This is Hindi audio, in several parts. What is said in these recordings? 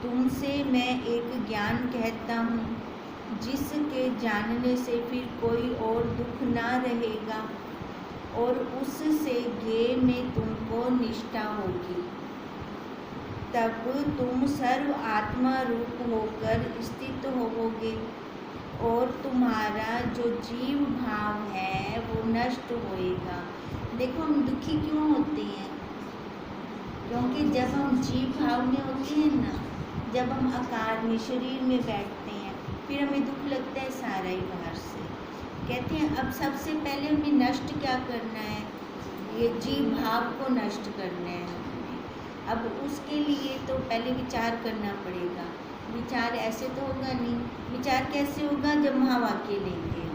तुमसे मैं एक ज्ञान कहता हूँ, जिसके जानने से फिर कोई और दुख ना रहेगा, और उससे ज्ञेय में तुमको निष्ठा होगी। तब तुम सर्व आत्मा रूप होकर स्थित होवोगे, और तुम्हारा जो जीव भाव है वो नष्ट होएगा। देखो, हम दुखी क्यों होते हैं? क्योंकि जब हम जीव भाव में होते हैं ना, जब हम आकार में शरीर में बैठते हैं, फिर हमें दुख लगता है सारा ही बाहर से। कहते हैं अब सबसे पहले हमें नष्ट क्या करना है? ये जीव भाव को नष्ट करना है हमें। अब उसके लिए तो पहले विचार करना पड़ेगा। विचार ऐसे तो होगा नहीं। विचार कैसे होगा? जब वहाँ वाक्य लेंगे,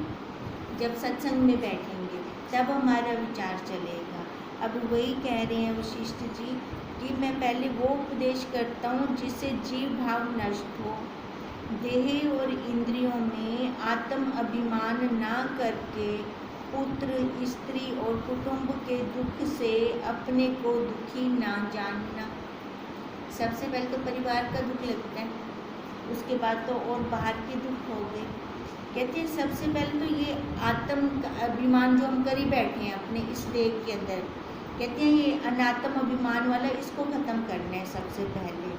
जब सत्संग में बैठेंगे, तब हमारा विचार चलेगा। अब वही कह रहे हैं वशिष्ठ जी कि मैं पहले वो उपदेश करता हूँ जिससे जीव भाव नष्ट हो। देह और इंद्रियों में आत्म अभिमान ना करके पुत्र, स्त्री और कुटुंब के दुख से अपने को दुखी ना जानना। सबसे पहले तो परिवार का दुख लगता है, उसके बाद तो और बाहर के दुख हो गए। कहते हैं सबसे पहले तो ये आत्म अभिमान जो हम कर ही बैठे हैं अपने इस देह के अंदर, कहते हैं ये अनात्म अभिमान वाला, इसको ख़त्म करना है सबसे पहले।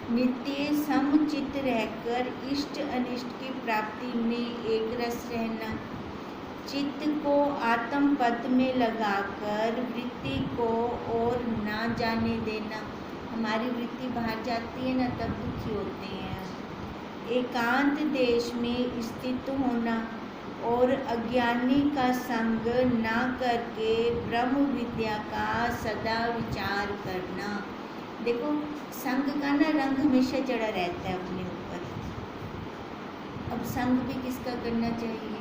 नित्य समचित रहकर इष्ट अनिष्ट की प्राप्ति में एक रस रहना। चित्त को आत्म पद में लगाकर वृत्ति को और ना जाने देना। हमारी वृत्ति बाहर जाती है ना, तब दुखी होते हैं। एकांत देश में स्थित होना और अज्ञानी का संग ना करके ब्रह्म विद्या का सदा विचार करना। देखो, संग का ना रंग हमेशा चढ़ा रहता है अपने ऊपर। अब संग भी किसका करना चाहिए?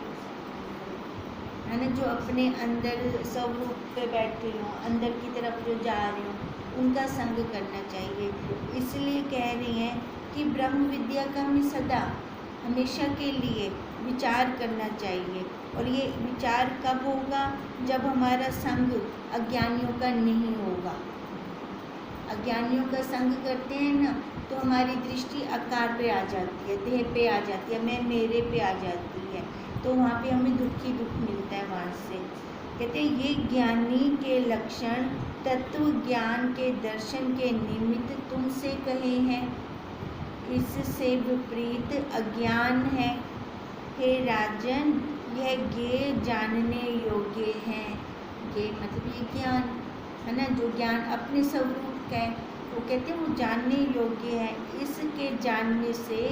है ना, जो अपने अंदर स्वरूप पे बैठे हो, अंदर की तरफ जो जा रहे हो, उनका संग करना चाहिए। इसलिए कह रही हैं कि ब्रह्म विद्या का हमें सदा हमेशा के लिए विचार करना चाहिए। और ये विचार कब होगा? जब हमारा संग अज्ञानियों का नहीं होगा। अज्ञानियों का संग करते हैं ना, तो हमारी दृष्टि आकार पे आ जाती है, देह पे आ जाती है, मैं मेरे पे आ जाती है, तो वहाँ पे हमें दुख ही दुख मिलता है वहाँ से। कहते हैं ये ज्ञानी के लक्षण तत्व ज्ञान के दर्शन के निमित्त तुमसे कहे हैं, इससे विपरीत अज्ञान है। हे राजन, यह ज्ञेय जानने योग्य है। ज्ञेय मतलब ये ज्ञान है ना, जो ज्ञान अपने स्वरूप का है, वो कहते हैं वो जानने योग्य है। इसके जानने से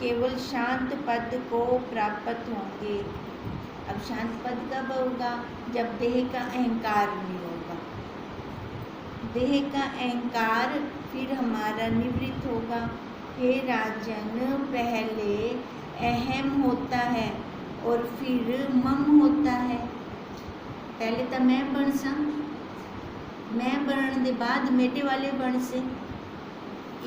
केवल शांत पद को प्राप्त होंगे। अब शांत पद कब होगा? जब देह का अहंकार नहीं होगा। देह का अहंकार फिर हमारा निवृत्त होगा। हे राजन, पहले अहम होता है और फिर मम होता है। पहले तो मैं बन सा, मैं बनने के बाद मेटे वाले बन से।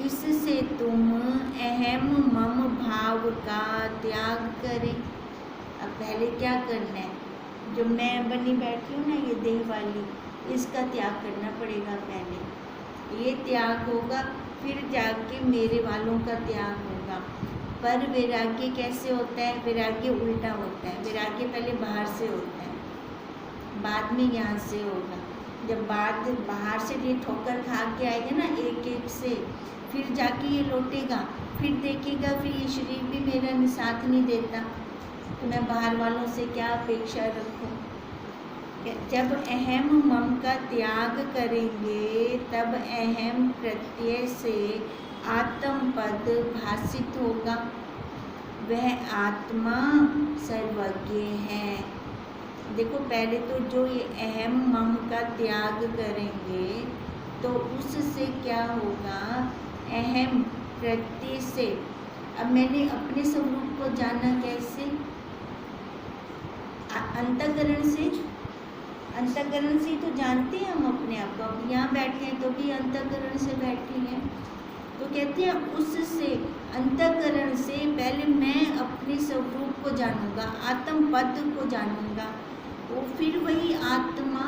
इससे तुम अहम मम भाव का त्याग करें। अब पहले क्या करना है? जो मैं बनी बैठी हूँ ना, ये देह वाली, इसका त्याग करना पड़ेगा। पहले ये त्याग होगा, फिर जाके मेरे वालों का त्याग होगा। पर वैराग्य कैसे होता है? वैराग्य उल्टा होता है। वैराग्य पहले बाहर से होता है, बाद में यहाँ से होगा। जब बाहर से ये ठोकर खा के आएगा ना एक एक से, फिर जाके ये लौटेगा, फिर देखेगा फिर ये शरीर भी मेरा साथ नहीं देता, तो मैं बाहर वालों से क्या अपेक्षा रखूं? जब अहम मम का त्याग करेंगे, तब अहम प्रत्यय से आत्म पद भासित होगा। वह आत्मा सर्वज्ञ है। देखो, पहले तो जो ये अहम मम का त्याग करेंगे, तो उससे क्या होगा? अहम प्रत्यय से। अब मैंने अपने स्वरूप को जाना कैसे? अंतःकरण से। अंतःकरण से तो जानते हैं हम अपने आप को। अब यहाँ बैठे हैं तो भी अंतःकरण से बैठे हैं। तो कहते हैं उससे, अंतःकरण से पहले मैं अपने स्वरूप को जानूंगा, आत्म पद को जानूंगा, तो फिर वही आत्मा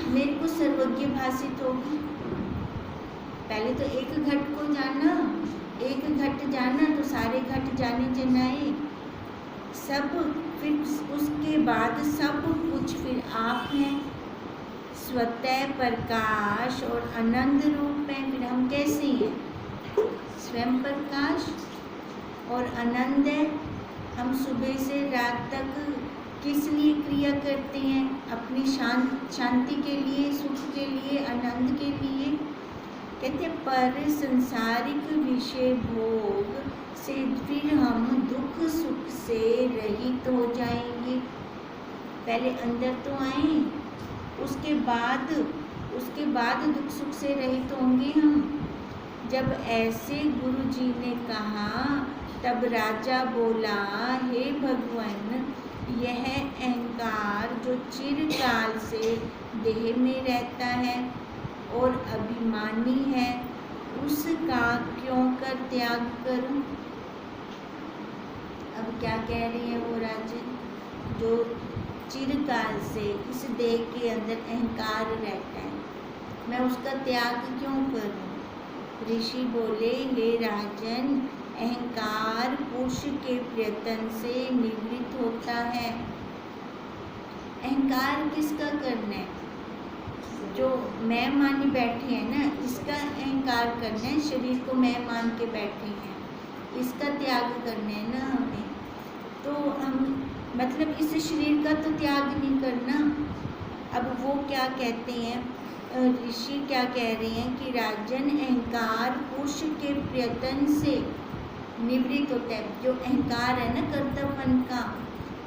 मेरे को सर्वज्ञ भासित होगी। पहले तो एक घट को जाना, एक घट जाना तो सारे घट जाने जनाए सब। फिर उसके बाद सब कुछ फिर आप हैं, स्वतः प्रकाश और आनंद रूप हैं। फिर हम कैसे हैं? स्वयं प्रकाश और आनंद है। हम सुबह से रात तक किस लिए क्रिया करते हैं? अपनी शांति के लिए, सुख के लिए, आनंद के लिए। कहते हैं पर संसारिक विषय भोग से फिर हम दुख सुख से रहित हो जाएंगे। पहले अंदर तो आए, उसके बाद दुख सुख से रहित होंगे हम। जब ऐसे गुरु जी ने कहा तब राजा बोला, हे भगवान, यह अहंकार जो चिरकाल से देह में रहता है और अभिमानी है, उसका क्यों कर त्याग करूं? अब क्या कह रही है वो राजन? जो चिरकाल से इस देह के अंदर अहंकार रहता है, मैं उसका त्याग क्यों करूं? ऋषि बोले, हे राजन, अहंकार पुरुष के प्रयत्न से निवृत्त होता है। अहंकार किसका करना है? जो मैं मानी बैठे हैं ना, इसका अहंकार करना है। शरीर को मैं मान के बैठे हैं, इसका त्याग करना है ना हमें। तो हम मतलब इस शरीर का तो त्याग नहीं करना। अब वो क्या कहते हैं, ऋषि क्या कह रहे हैं कि राजन, अहंकार पुरुष के प्रयत्न से निवृत्त होता है। जो अहंकार है ना कर्तव्यपन का,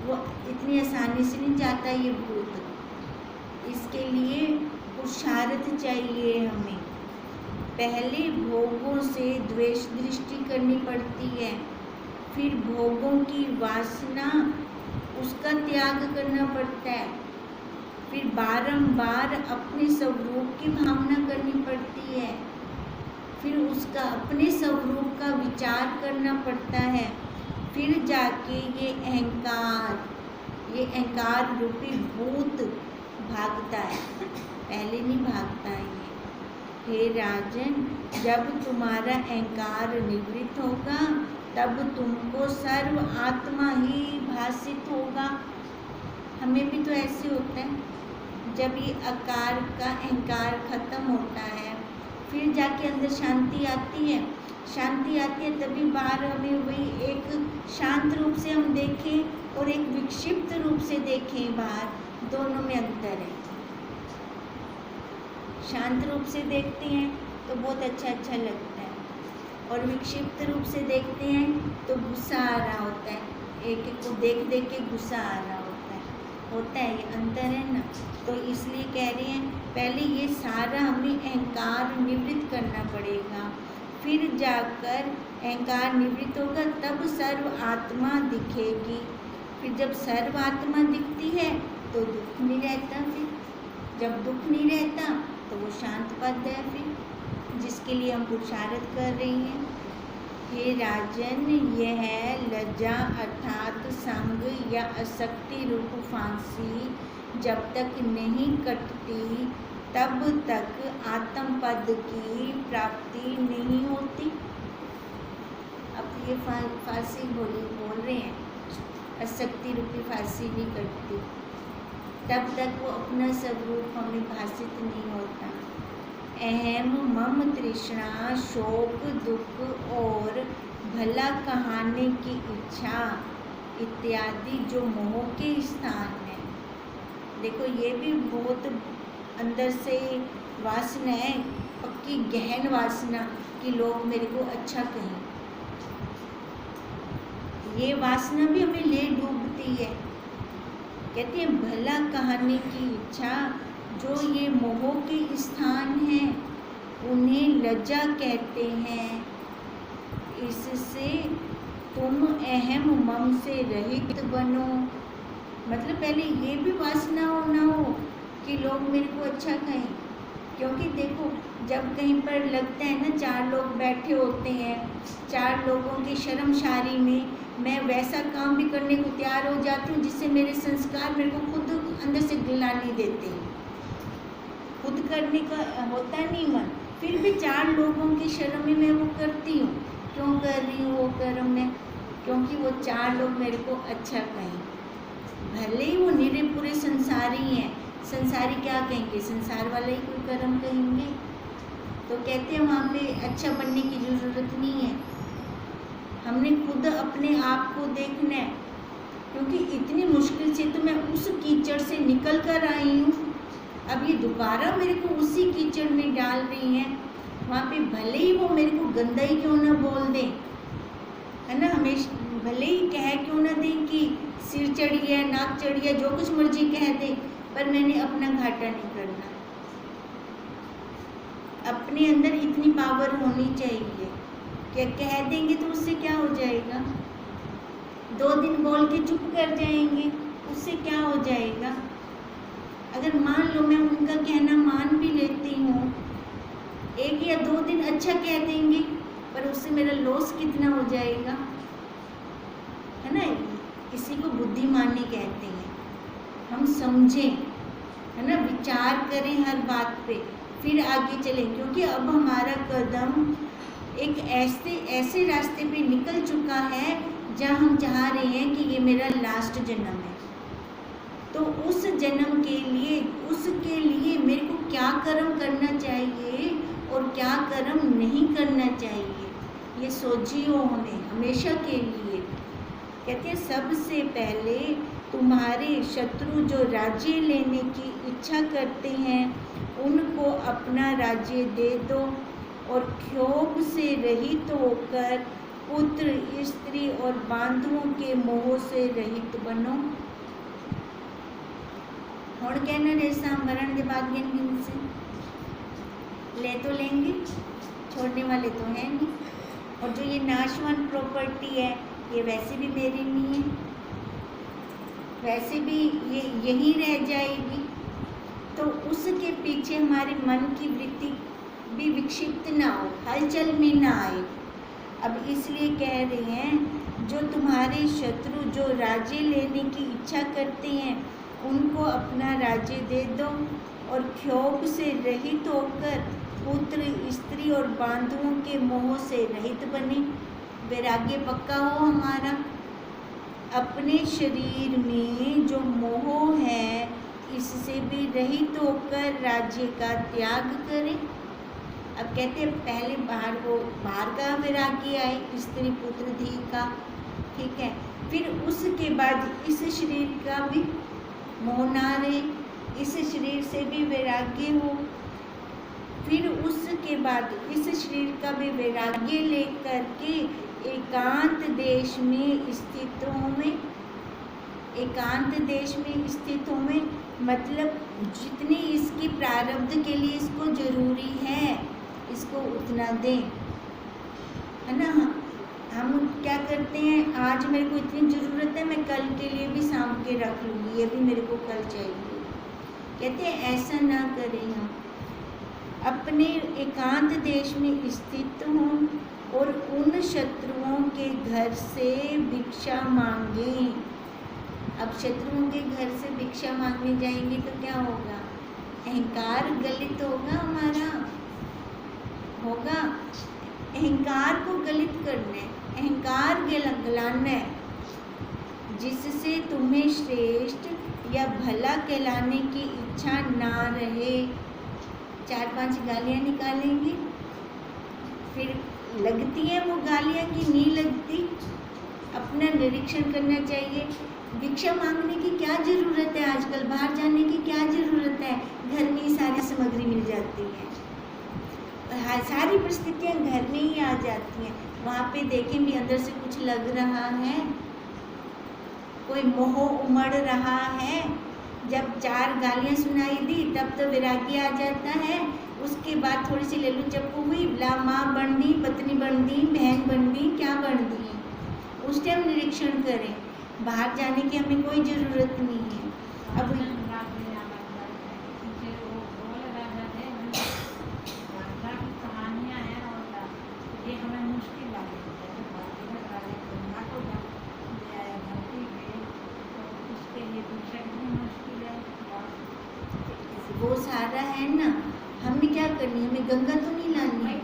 वो इतनी आसानी से नहीं जाता ये भूत। इसके लिए पुरुषार्थ चाहिए हमें। पहले भोगों से द्वेष दृष्टि करनी पड़ती है, फिर भोगों की वासना, उसका त्याग करना पड़ता है, फिर बारंबार अपने स्वरूप की भावना करनी पड़ती है, फिर उसका अपने स्वरूप का विचार करना पड़ता है, फिर जाके ये अहंकार रूपी भूत भागता है। पहले नहीं भागता है ये। हे राजन, जब तुम्हारा अहंकार निवृत्त होगा तब तुमको सर्व आत्मा ही भासित होगा। हमें भी तो ऐसे होता है, जब ये आकार का अहंकार खत्म होता है फिर जाके अंदर शांति आती है। शांति आती है तभी बाहर हमें वही एक शांत रूप से हम देखें और एक विक्षिप्त रूप से देखें बाहर, दोनों में अंतर है। शांत रूप से देखते हैं तो बहुत अच्छा लगता है, और विक्षिप्त रूप से देखते हैं तो गुस्सा आ रहा होता है, एक को देख के गुस्सा आ रहा होता है, ये अंतर है ना। तो इसलिए कह रहे हैं पहले ये सारा हमें अहंकार निवृत्त करना पड़ेगा, फिर जाकर अहंकार निवृत्त होगा तब सर्व आत्मा दिखेगी। फिर जब सर्व आत्मा दिखती है तो दुख नहीं रहता। फिर जब दुख नहीं रहता तो वो शांत पद है फिर, जिसके लिए हम पुरुषार्थ कर रही हैं। हे राजन, यह लज्जा अर्थात संग या आसक्ति रूप फांसी जब तक नहीं कटती तब तक आत्म पद की प्राप्ति नहीं होती। अब ये फांसी बोल रहे हैं, आसक्ति रूपी फांसी नहीं कटती तब तक वो अपना स्वरूप हमें भासित नहीं होता। अहम, मम, तृष्णा, शोक, दुख और भला कहाने की इच्छा इत्यादि जो मोह के स्थान हैं। देखो ये भी बहुत अंदर से वासना है, पक्की गहन वासना कि लोग मेरे को अच्छा कहें। ये वासना भी हमें ले डूबती है। कहते हैं भला कहानी की इच्छा, जो ये मोह के स्थान हैं उन्हें लज्जा कहते हैं। इससे तुम अहम मम से रहित बनो। मतलब पहले ये भी वासना ना हो कि लोग मेरे को अच्छा कहें, क्योंकि देखो जब कहीं पर लगता है ना, 4 लोग बैठे होते हैं, 4 लोगों की शर्मशारी में मैं वैसा काम भी करने को तैयार हो जाती हूँ जिससे मेरे संस्कार मेरे को खुद अंदर से गिलानी देते हैं। खुद करने का होता नहीं मन, फिर भी 4 लोगों की शर्म में मैं वो करती हूँ, क्योंकि कर रही हूँ वो कर्म मैं, क्योंकि वो 4 लोग मेरे को अच्छा कहें। भले ही वो निरे पूरे संसारी हैं, संसारी क्या कहेंगे, संसार वाले ही कोई कर्म कहेंगे। तो कहते हैं वहाँ पे अच्छा बनने की ज़रूरत नहीं है, हमने खुद अपने आप को देखना है, क्योंकि इतनी मुश्किल से तो मैं उस कीचड़ से निकल कर आई हूँ, अब ये दोबारा मेरे को उसी कीचड़ में डाल रही हैं। वहाँ पे भले ही वो मेरे को गंदा ही क्यों ना बोल दें, है ना, हमेशा भले ही कह क्यों ना दें कि सिर चढ़ी है, नाक चढ़ी है, जो कुछ मर्जी कह दे, पर मैंने अपना घाटा नहीं करना। अपने अंदर इतनी पावर होनी चाहिए कि कह देंगे तो उससे क्या हो जाएगा, 2 दिन बोल के चुप कर जाएंगे, उससे क्या हो जाएगा। अगर मान लो मैं उनका कहना मान भी लेती हूँ, 1 या 2 दिन अच्छा कह देंगे, पर उससे मेरा लॉस कितना हो जाएगा, है ना। इसी को बुद्धिमानी कहते हैं, हम समझें, है ना, विचार करें हर बात पे, फिर आगे चलें, क्योंकि अब हमारा कदम एक ऐसे रास्ते पे निकल चुका है जहाँ हम चाह रहे हैं कि ये मेरा लास्ट जन्म है। तो उस जन्म के लिए, उसके लिए मेरे को क्या कर्म करना चाहिए और क्या कर्म नहीं करना चाहिए, ये सोचियो हमें हमेशा के लिए। कहते हैं सबसे पहले तुम्हारे शत्रु जो राज्य लेने की इच्छा करते हैं उनको अपना राज्य दे दो और क्षोभ से रहित होकर पुत्र, स्त्री और बांधुओं के मोह से रहित बनो। और कहना रेसा मरण के बाद गिन से ले तो लेंगे, छोड़ने वाले तो हैं नहीं। और जो ये नाशवान प्रॉपर्टी है ये वैसे भी मेरी नहीं है, वैसे भी ये यहीं रह जाएगी। तो उसके पीछे हमारे मन की वृत्ति भी विक्षिप्त ना हो, हलचल में ना आए। अब इसलिए कह रहे हैं जो तुम्हारे शत्रु जो राज्य लेने की इच्छा करते हैं उनको अपना राज्य दे दो और क्षोभ से रहित होकर पुत्र, स्त्री और बांधुओं के मोह से रहित बने। वैराग्य पक्का हो हमारा, अपने शरीर में जो मोह है इससे भी रहित होकर राज्य का त्याग करें। अब कहते हैं पहले बाहर का वैराग्य आए, स्त्री पुत्र धी का, ठीक है, फिर उसके बाद इस शरीर का भी मोह ना रहे, इस शरीर से भी वैराग्य हो, फिर उसके बाद इस शरीर का भी वैराग्य लेकर के एकांत देश में स्थित हों, एकांत देश में स्थित हों, मतलब जितनी इसकी प्रारब्ध के लिए इसको जरूरी है इसको उतना दें, है ना। हम क्या करते हैं, आज मेरे को इतनी ज़रूरत है मैं कल के लिए भी साँभ के रख लूँगी, ये भी मेरे को कल चाहिए। कहते हैं ऐसा ना करें, हम अपने एकांत देश में स्थित हों और उन शत्रुओं के घर से भिक्षा मांगें। अब शत्रुओं के घर से भिक्षा मांगने जाएंगे तो क्या होगा, अहंकार गलित होगा हमारा, होगा। अहंकार को गलित करना है, अहंकार गलाना है, जिससे तुम्हें श्रेष्ठ या भला कहलाने की इच्छा ना रहे। 4-5 गालियाँ निकालेंगे, फिर लगती हैं वो गालियाँ कि नहीं लगती, अपना निरीक्षण करना चाहिए। भिक्षा मांगने की क्या ज़रूरत है, आजकल बाहर जाने की क्या ज़रूरत है, घर में ही सारी सामग्री मिल जाती है, सारी परिस्थितियाँ घर में ही आ जाती हैं। वहाँ पे देखें भी अंदर से कुछ लग रहा है, कोई मोह उमड़ रहा है, जब 4 गालियाँ सुनाई दी तब तो वैराग्य आ जाता है। उसके बाद थोड़ी सी लेलू चप्पू हुई, ला माँ बन दी, पत्नी बन दी, बहन बन दी, क्या बन दी, उस टाइम निरीक्षण करें। बाहर जाने की हमें कोई ज़रूरत नहीं है। अब वो सारा है ना, हमने क्या करनी है, हमें गंगा तो नहीं लानी है।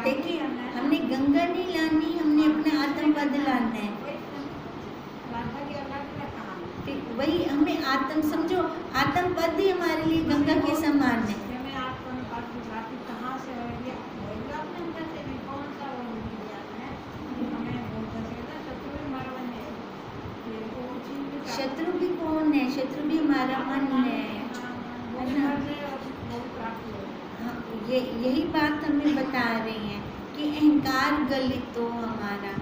देखिए हमने गंगा नहीं लानी, हमने अपना आत्मपद लाना है। वही हमें आत्म समझो, आत्मपद ही हमारे लिए गंगा के समान है। शत्रु भी कौन है? शत्रु भी हमारा मन है ना? हाँ, यही बात हमें बता रही हैं कि अहंकार गलित हो हमारा।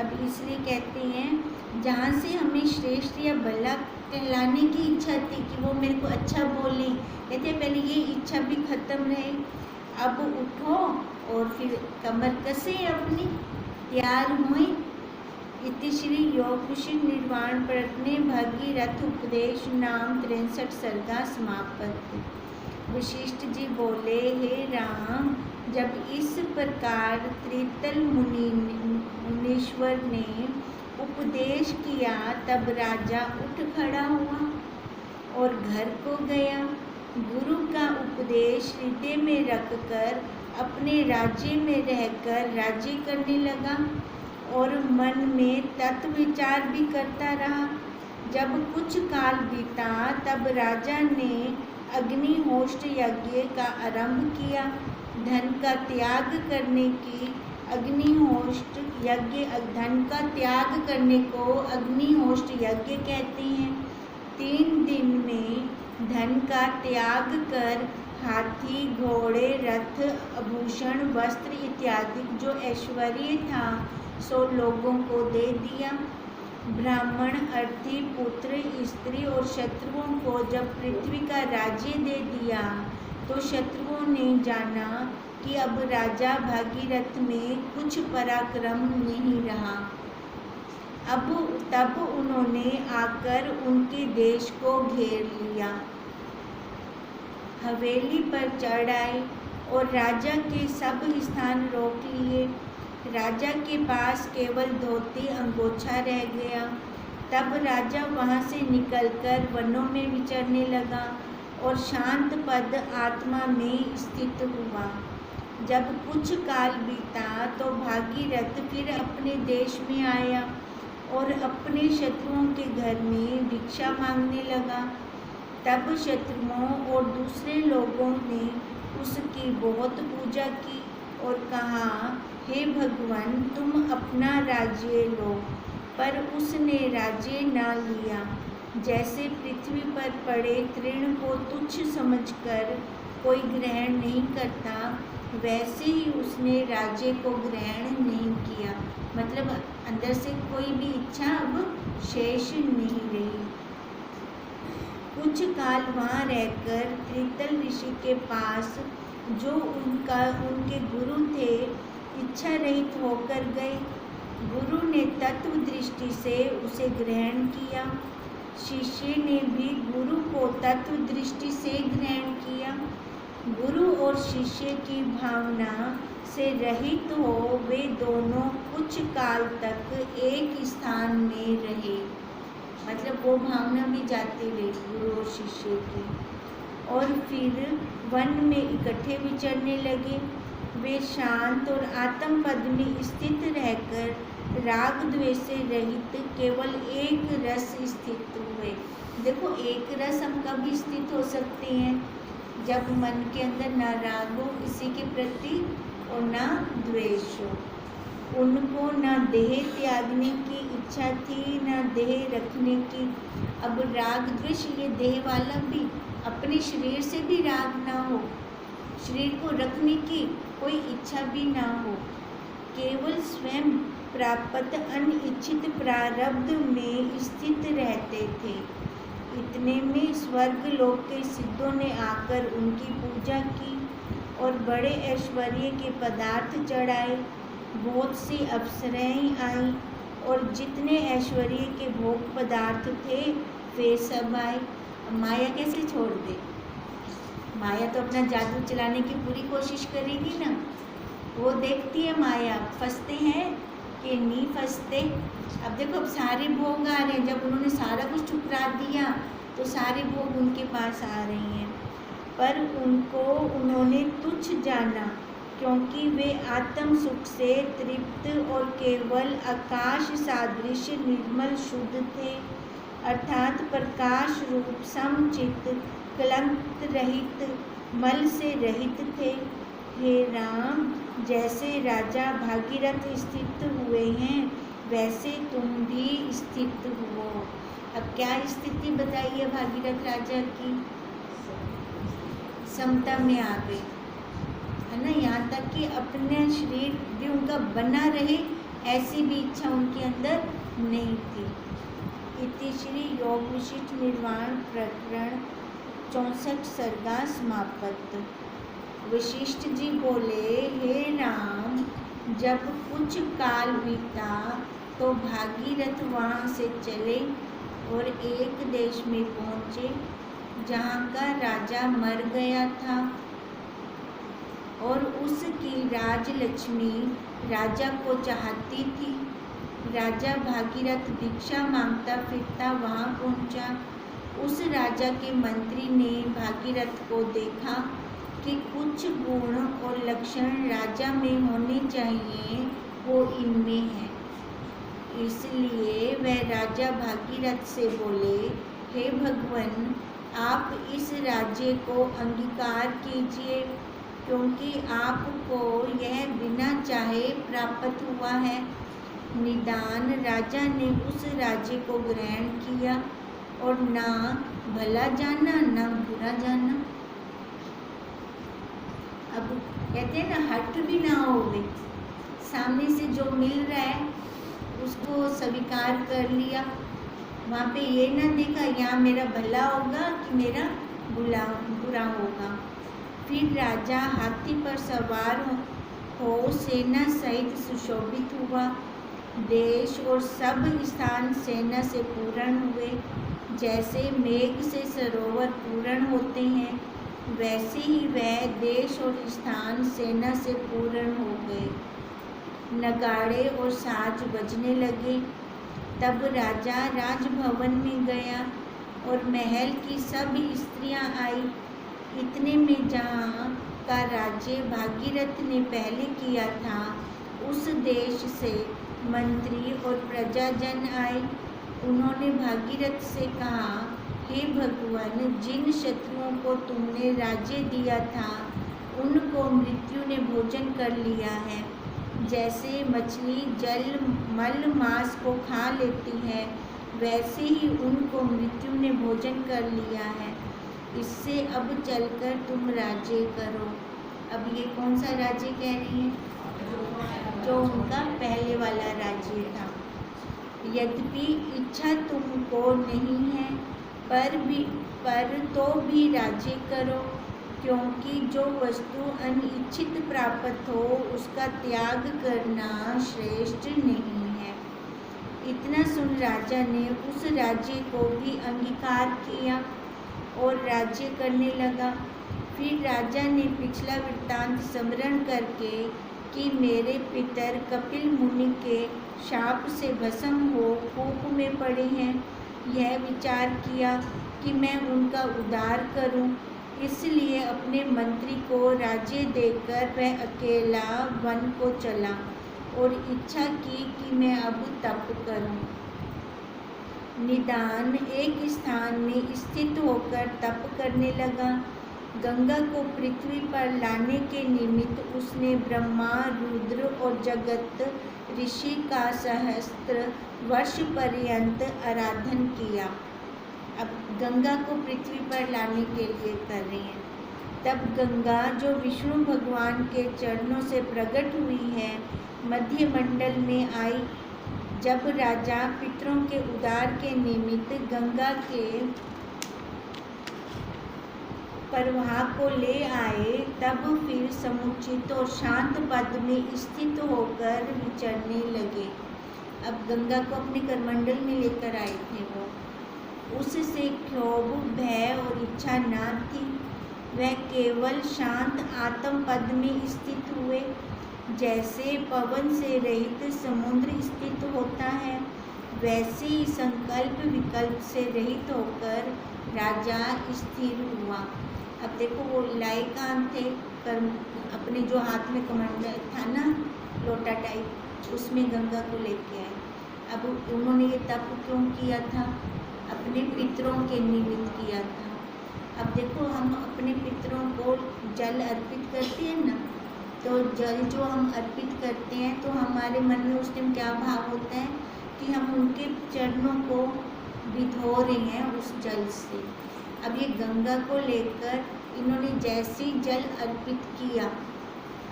अब इसलिए कहते हैं जहाँ से हमें श्रेष्ठ या भला कहलाने की इच्छा थी कि वो मेरे को अच्छा बोले, कहते हैं पहले ये इच्छा भी खत्म रहे। अब उठो और फिर कमर कसे अपनी, तैयार हुए। इति श्री योग कुशील निर्वाण प्रज्ञे भगीरथ उपदेश नाम 63 सर्गा समाप्त। वशिष्ठ जी बोले, हे राम, जब इस प्रकार त्रितल मुनीश्वर ने उपदेश किया तब राजा उठ खड़ा हुआ और घर को गया। गुरु का उपदेश हृदय में रखकर अपने राज्य में रहकर राज्य करने लगा और मन में तत्व विचार भी करता रहा। जब कुछ काल बीता तब राजा ने अग्निहोत्र यज्ञ का आरंभ किया। धन का त्याग करने की अग्निहोत्र यज्ञ, धन का त्याग करने को अग्निहोत्र यज्ञ कहते हैं। 3 दिन में धन का त्याग कर हाथी, घोड़े, रथ, आभूषण, वस्त्र इत्यादि जो ऐश्वर्य था सो लोगों को दे दिया। ब्राह्मण, अर्थी, पुत्र, स्त्री और शत्रुओं को जब पृथ्वी का राज्य दे दिया तो शत्रुओं ने जाना कि अब राजा भागीरथ में कुछ पराक्रम नहीं रहा। तब उन्होंने आकर उनके देश को घेर लिया, हवेली पर चढ़ आए और राजा के सब स्थान रोक लिए। राजा के पास केवल धोती अंगोछा रह गया। तब राजा वहाँ से निकलकर वनों में विचरने लगा और शांत पद आत्मा में स्थित हुआ। जब कुछ काल बीता तो भागीरथ फिर अपने देश में आया और अपने शत्रुओं के घर में भिक्षा मांगने लगा। तब शत्रुओं और दूसरे लोगों ने उसकी बहुत पूजा की और कहा, हे भगवान, तुम अपना राज्य लो। पर उसने राज्य ना लिया। जैसे पृथ्वी पर पड़े तृण को तुच्छ समझकर कोई ग्रहण नहीं करता, वैसे ही उसने राज्य को ग्रहण नहीं किया। मतलब अंदर से कोई भी इच्छा अब शेष नहीं रही। कुछ काल वहाँ रहकर त्रितल ऋषि के पास, जो उनके गुरु थे, इच्छा रहित होकर गए। गुरु ने तत्व दृष्टि से उसे ग्रहण किया। शिष्य ने भी गुरु को तत्व दृष्टि से ग्रहण किया। गुरु और शिष्य की भावना से रहित हो वे दोनों कुछ काल तक एक स्थान में रहे। मतलब वो भावना भी जाती रही गुरु और शिष्य की। और फिर वन में इकट्ठे विचरने लगे। वे शांत और आत्मपद में स्थित रहकर राग द्वेष से रहित केवल एक रस स्थित हुए। देखो, एक रस हम कब स्थित हो सकते हैं? जब मन के अंदर ना राग हो किसी के प्रति और ना द्वेष हो। उनको ना देह त्यागने की इच्छा थी, ना देह रखने की। अब राग द्वेष ये देह वाला भी, अपने शरीर से भी राग ना हो, शरीर को रखने की कोई इच्छा भी ना हो, केवल स्वयं प्राप्त अनिच्छित प्रारब्ध में स्थित रहते थे। इतने में स्वर्ग लोक के सिद्धों ने आकर उनकी पूजा की और बड़े ऐश्वर्य के पदार्थ चढ़ाए। बहुत सी अप्सराएं आईं और जितने ऐश्वर्य के भोग पदार्थ थे वे सब आए। माया कैसे छोड़ दे? माया तो अपना जादू चलाने की पूरी कोशिश करेगी ना। वो देखती है माया फंसते हैं कि नहीं फंसते। अब देखो, अब सारे भोग आ रहे हैं। जब उन्होंने सारा कुछ ठुकरा दिया तो सारे भोग उनके पास आ रहे हैं, पर उनको उन्होंने तुच्छ जाना क्योंकि वे आत्म सुख से तृप्त और केवल आकाश सादृश निर्मल शुद्ध थे, अर्थात प्रकाश रूप समचित कलंक रहित मल से रहित थे। हे राम, जैसे राजा भागीरथ स्थित हुए हैं वैसे तुम भी स्थित हुओ। अब क्या स्थिति बताइए भागीरथ राजा की? समता में आ गए, है ना। यहाँ तक कि अपने शरीर भी उनका बना रहे ऐसी भी इच्छा उनके अंदर नहीं थी। इति श्री योग विशिष्ट निर्वाण प्रकरण 64 सर्गा समाप्त। वशिष्ठ जी बोले, हे राम, जब कुछ काल बीता तो भागीरथ वहाँ से चले और एक देश में पहुँचे जहाँ का राजा मर गया था और उसकी राजलक्ष्मी राजा को चाहती थी। राजा भागीरथ भिक्षा मांगता फिरता वहाँ पहुँचा। उस राजा के मंत्री ने भागीरथ को देखा कि कुछ गुण और लक्षण राजा में होने चाहिए, वो इनमें है। इसलिए वह राजा भागीरथ से बोले, हे भगवान, आप इस राज्य को अंगीकार कीजिए, क्योंकि आपको यह बिना चाहे प्राप्त हुआ है। निदान राजा ने उस राज्य को ग्रहण किया और ना भला जाना ना बुरा जाना। अब कहते हैं ना, हट भी ना होवे, सामने से जो मिल रहा है उसको स्वीकार कर लिया। वहाँ पे ये ना देखा यहाँ मेरा भला होगा कि मेरा बुरा होगा। फिर राजा हाथी पर सवार हो सेना सहित सुशोभित हुआ। देश और सब स्थान सेना से पूर्ण हुए। जैसे मेघ से सरोवर पूर्ण होते हैं, वैसे ही वह देश और स्थान सेना से पूर्ण हो गए। नगाड़े और साज बजने लगे। तब राजा राजभवन में गया और महल की सब स्त्रियां आई। इतने में जहाँ का राज्य भागीरथ ने पहले किया था, उस देश से मंत्री और प्रजाजन आए। उन्होंने भागीरथ से कहा, हे भगवान, जिन शत्रुओं को तुमने राज्य दिया था उनको मृत्यु ने भोजन कर लिया है। जैसे मछली जल मल मांस को खा लेती है, वैसे ही उनको मृत्यु ने भोजन कर लिया है। इससे अब चलकर तुम राज्य करो। अब ये कौन सा राज्य कह रही है? जो उनका पहले वाला राज्य था। यद्यपि इच्छा तुमको नहीं है, पर तो भी राज्य करो, क्योंकि जो वस्तु अनिच्छित प्राप्त हो उसका त्याग करना श्रेष्ठ नहीं है। इतना सुन राजा ने उस राज्य को भी अंगीकार किया और राज्य करने लगा। फिर राजा ने पिछला वृत्तांत स्मरण करके कि मेरे पितर कपिल मुनि के शाप से भस्म हो कूप में पड़े हैं, यह विचार किया कि मैं उनका उद्धार करूं। इसलिए अपने मंत्री को राज्य देकर वह अकेला वन को चला और इच्छा की कि मैं अब तप करूं। निदान एक स्थान में स्थित होकर तप करने लगा। गंगा को पृथ्वी पर लाने के निमित्त उसने ब्रह्मा, रुद्र और जगत ऋषि का सहस्त्र वर्ष पर्यंत आराधन किया। अब गंगा को पृथ्वी पर लाने के लिए कर रही हैं। तब गंगा, जो विष्णु भगवान के चरणों से प्रकट हुई है, मध्य मंडल में आई। जब राजा पितरों के उद्धार के निमित्त गंगा के प्रवाह को ले आए, तब फिर समुचित और शांत पद में स्थित होकर विचरने लगे। अब गंगा को अपने करमंडल में लेकर आए थे वो। उससे क्षोभ, भय और इच्छा न थी। वह केवल शांत आत्म पद में स्थित हुए। जैसे पवन से रहित समुद्र स्थित होता है, वैसे ही संकल्प विकल्प से रहित होकर राजा स्थिर हुआ। अब देखो, वो इलाही कान थे, कर अपने जो हाथ में कमंडल था ना, लोटा टाइप, उसमें गंगा को लेके आए। अब उन्होंने ये तप क्यों किया था? अपने पितरों के निमित्त किया था। अब देखो, हम अपने पितरों को जल अर्पित करते हैं ना, तो जल जो हम अर्पित करते हैं तो हमारे मन में उस टाइम क्या भाव होता है कि हम उनके चरणों को भिगो रहे हैं उस जल से। अब ये गंगा को लेकर इन्होंने जैसे जल अर्पित किया,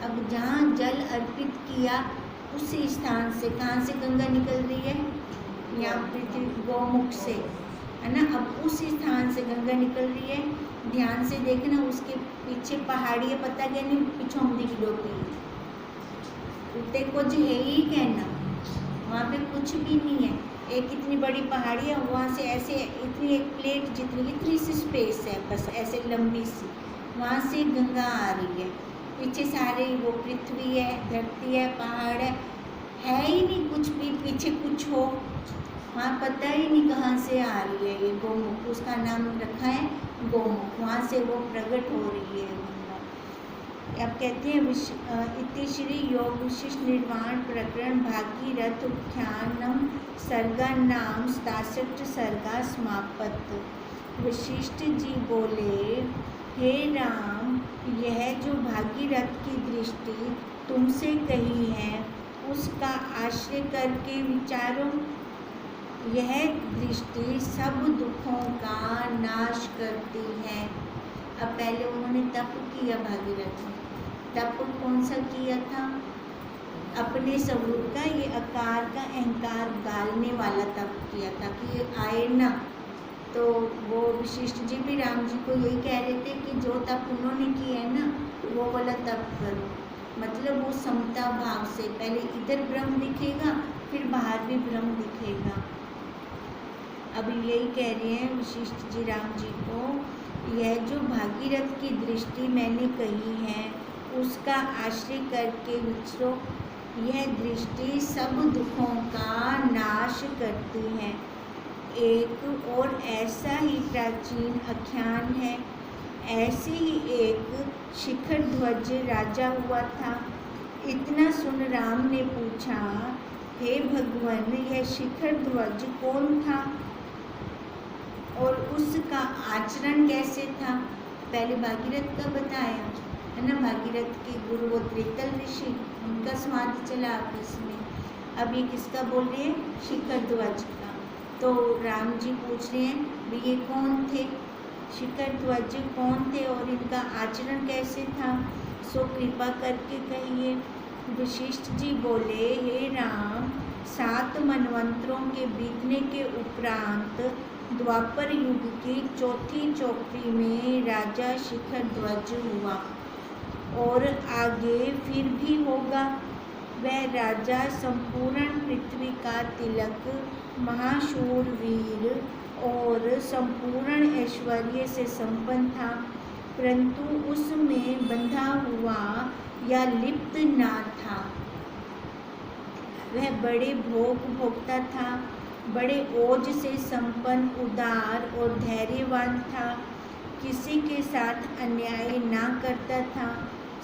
अब जहाँ जल अर्पित किया उसी स्थान से, कहाँ से गंगा निकल रही है? यहाँ पृथ्वी गौमुख से, है ना। अब उस स्थान से गंगा निकल रही है, ध्यान से देखना, उसके पीछे पहाड़ी है, पता क्या नहीं, पिछोंदी की डोकी उतने कुछ है ही कहना, वहाँ पे कुछ भी नहीं है। एक इतनी बड़ी पहाड़ी है, वहाँ से ऐसे इतनी एक प्लेट जितनी, इतनी सी स्पेस है, बस ऐसे लंबी सी, वहाँ से गंगा आ रही है। पीछे सारे वो पृथ्वी है, धरती है, पहाड़ है ही नहीं कुछ भी पीछे कुछ हो, वहाँ पता ही नहीं कहाँ से आ रही है ये गौमुख, उसका नाम रखा है गौमुख, वहाँ से वो प्रकट हो रही है गंगा। अब कहते हैं इति श्री योग विशिष्ट निर्वाण प्रकरण भागीरथ उख्यानम सर्गा नाम 67 सर्गा समापत। वशिष्ठ जी बोले, हे राम, यह जो भागीरथ की दृष्टि तुमसे कही है उसका आश्रय करके विचारो। यह दृष्टि सब दुखों का नाश करती है। अब पहले उन्होंने तप किया, भागीरथ ने तप कौन सा किया था? अपने स्वरूप का, ये आकार का अहंकार गालने वाला तप किया था कि ये आए ना। तो वो वशिष्ठ जी भी राम जी को यही कह रहे थे कि जो तप उन्होंने किया है ना, वो वाला तप करो। मतलब वो समता भाव से, पहले इधर ब्रह्म दिखेगा फिर बाहर भी ब्रह्म दिखेगा। अब यही कह रहे हैं वशिष्ठ जी राम जी को, यह जो भागीरथ की दृष्टि मैंने कही है उसका आश्रय करके विचरो। यह दृष्टि सब दुखों का नाश करती है। एक और ऐसा ही प्राचीन आख्यान है, ऐसे ही एक शिखर ध्वज राजा हुआ था। इतना सुन राम ने पूछा, हे भगवान, यह शिखर ध्वज कौन था और उसका आचरण कैसे था? पहले भागीरथ का बताया है ना, भागीरथ के गुरु वो त्रितल ऋषि, उनका स्वाद चला आपस में। अब ये किसका बोल रहे हैं? शिखर ध्वज का। तो राम जी पूछ रहे हैं भी ये कौन थे, शिखर ध्वज कौन थे और इनका आचरण कैसे था, सो कृपा करके कहिए। वशिष्ठ जी बोले, हे राम, 7 मनवंतरों के बीतने के उपरांत द्वापर युग की चौथी चौकड़ी में राजा शिखर ध्वज हुआ और आगे फिर भी होगा। वह राजा संपूर्ण पृथ्वी का तिलक, महाशूरवीर और संपूर्ण ऐश्वर्य से संपन्न था, परंतु उसमें बंधा हुआ या लिप्त ना था। वह बड़े भोग भोगता था, बड़े ओज से संपन्न, उदार और धैर्यवान था, किसी के साथ अन्याय ना करता था,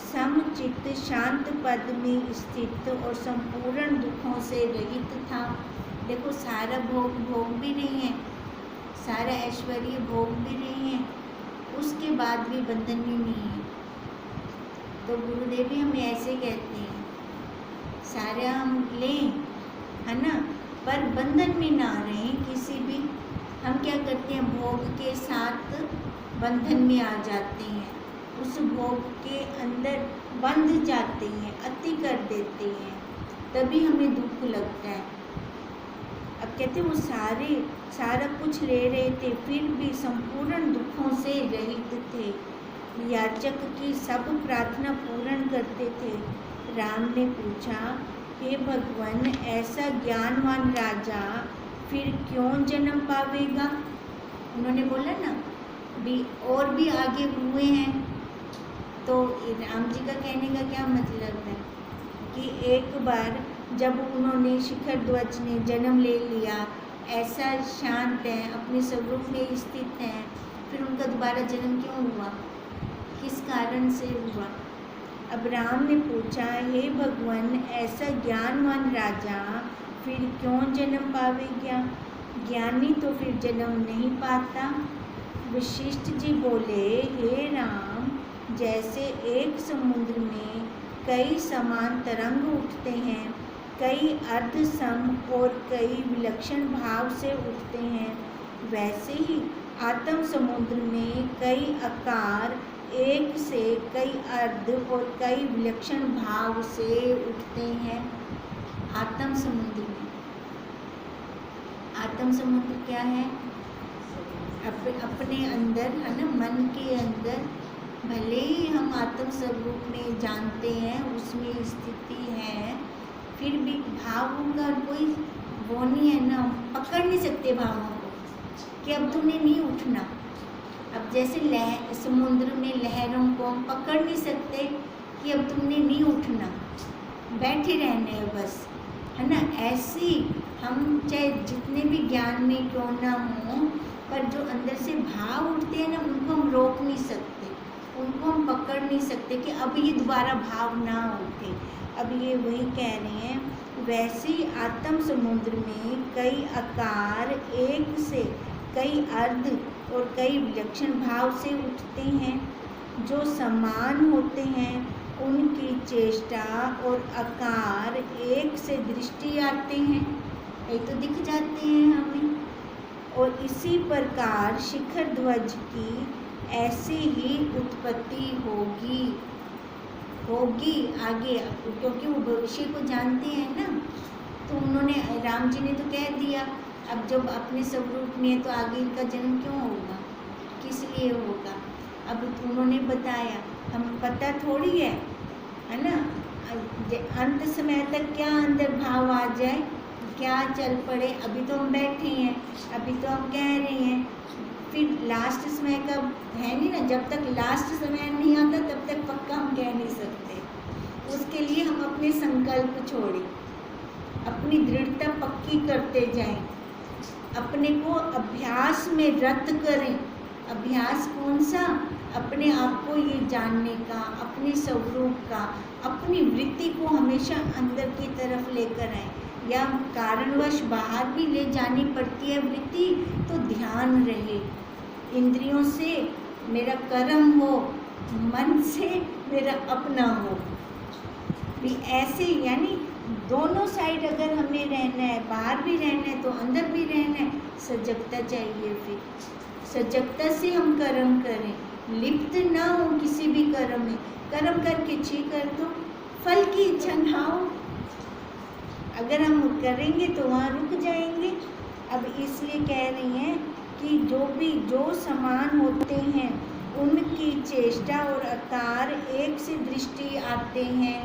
समचित्त शांत पद में स्थित और संपूर्ण दुखों से रहित था। देखो, सारा भोग भोग भी रही हैं, सारा ऐश्वर्य भोग भी रही हैं, उसके बाद भी बंधन में नहीं है। तो गुरुदेव भी हमें ऐसे कहते हैं, सारा हम लें, है ना, पर बंधन में ना रहें किसी भी। हम क्या करते हैं, भोग के साथ बंधन में आ जाते हैं, उस भोग के अंदर बंध जाते हैं, अति कर देते हैं, तभी हमें दुख लगता है। अब कहते वो सारा कुछ ले रहे थे, फिर भी संपूर्ण दुखों से रहित थे, याचक की सब प्रार्थना पूर्ण करते थे। राम ने पूछा, हे भगवान, ऐसा ज्ञानवान राजा फिर क्यों जन्म पावेगा? उन्होंने बोला ना भी और भी आगे हुए हैं। तो राम जी का कहने का क्या मतलब है कि एक बार जब उन्होंने शिखर ध्वज ने जन्म ले लिया, ऐसा शांत है, अपने स्वरूप में स्थित हैं, फिर उनका दोबारा जन्म क्यों हुआ, किस कारण से हुआ? अब राम ने पूछा, हे भगवान, ऐसा ज्ञानवान राजा फिर क्यों जन्म पावेगा? ज्ञानी तो फिर जन्म नहीं पाता। वशिष्ठ जी बोले, हे राम, जैसे एक समुद्र में कई समान तरंग उठते हैं, कई अर्ध सम और कई विलक्षण भाव से उठते हैं, वैसे ही आत्म समुद्र में कई आकार एक से कई अर्ध और कई विलक्षण भाव से उठते हैं। आत्म समुद्र में, आत्म समुद्र क्या है? अपने अंदर है ना, मन के अंदर भले ही हम आत्म स्वरूप में जानते हैं, उसमें स्थिति है, फिर भी भावों का कोई वो नहीं है ना, पकड़ नहीं सकते भावों को कि अब तुमने नहीं उठना। अब जैसे समुद्र में लहरों को हम पकड़ नहीं सकते कि अब तुमने नहीं उठना, बैठे रहने है बस, है ना। ऐसे हम चाहे जितने भी ज्ञान में क्यों ना हो, पर जो अंदर से भाव उठते हैं ना, उनको हम रोक नहीं सकते, उनको हम पकड़ नहीं सकते कि अब ये दोबारा भाव ना उठे। अब ये वही कह रहे हैं, वैसे ही आत्म समुद्र में कई आकार एक से कई अर्ध और कई विलक्षण भाव से उठते हैं। जो समान होते हैं उनकी चेष्टा और आकार एक से दृष्टि आते हैं, ये तो दिख जाते हैं हमें। और इसी प्रकार शिखर ध्वज की ऐसी ही उत्पत्ति होगी आगे, क्योंकि वो भविष्य को जानते हैं ना। तो उन्होंने, राम जी ने तो कह दिया, अब जब अपने स्वरूप में है तो आगे इनका जन्म क्यों होगा, किस लिए होगा। अब उन्होंने बताया, हम पता थोड़ी है ना, अंत समय तक क्या अंदर भाव आ जाए, क्या चल पड़े। अभी तो हम बैठे हैं, अभी तो हम कह रहे हैं, फिर लास्ट समय का है नहीं ना। जब तक लास्ट समय नहीं आता तब तक पक्का हम कह नहीं सकते। उसके लिए हम अपने संकल्प छोड़ें, अपनी दृढ़ता पक्की करते जाएं, अपने को अभ्यास में रत करें। अभ्यास कौन सा? अपने आप को ये जानने का, अपने स्वरूप का, अपनी वृत्ति को हमेशा अंदर की तरफ लेकर आए। या कारणवश बाहर भी ले जानी पड़ती है वृत्ति, तो ध्यान रहे, इंद्रियों से मेरा कर्म हो, मन से मेरा अपना हो भी। ऐसे यानी दोनों साइड अगर हमें रहना है, बाहर भी रहना है तो अंदर भी रहना है, सजगता चाहिए। फिर सजगता से हम कर्म करें, लिप्त ना हो किसी भी कर्म में। कर्म करके ची कर दो, फल की इच्छा ना हो। अगर हम करेंगे तो वहाँ रुक जाएंगे। अब इसलिए कह रही हैं कि जो समान होते हैं उनकी चेष्टा और आकार एक से दृष्टि आते हैं।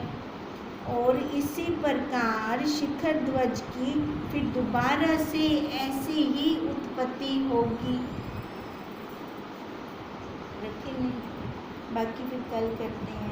और इसी प्रकार शिखर ध्वज की फिर दोबारा से ऐसी ही उत्पत्ति होगी। रखें नहीं, बाकी फिर कल करते हैं।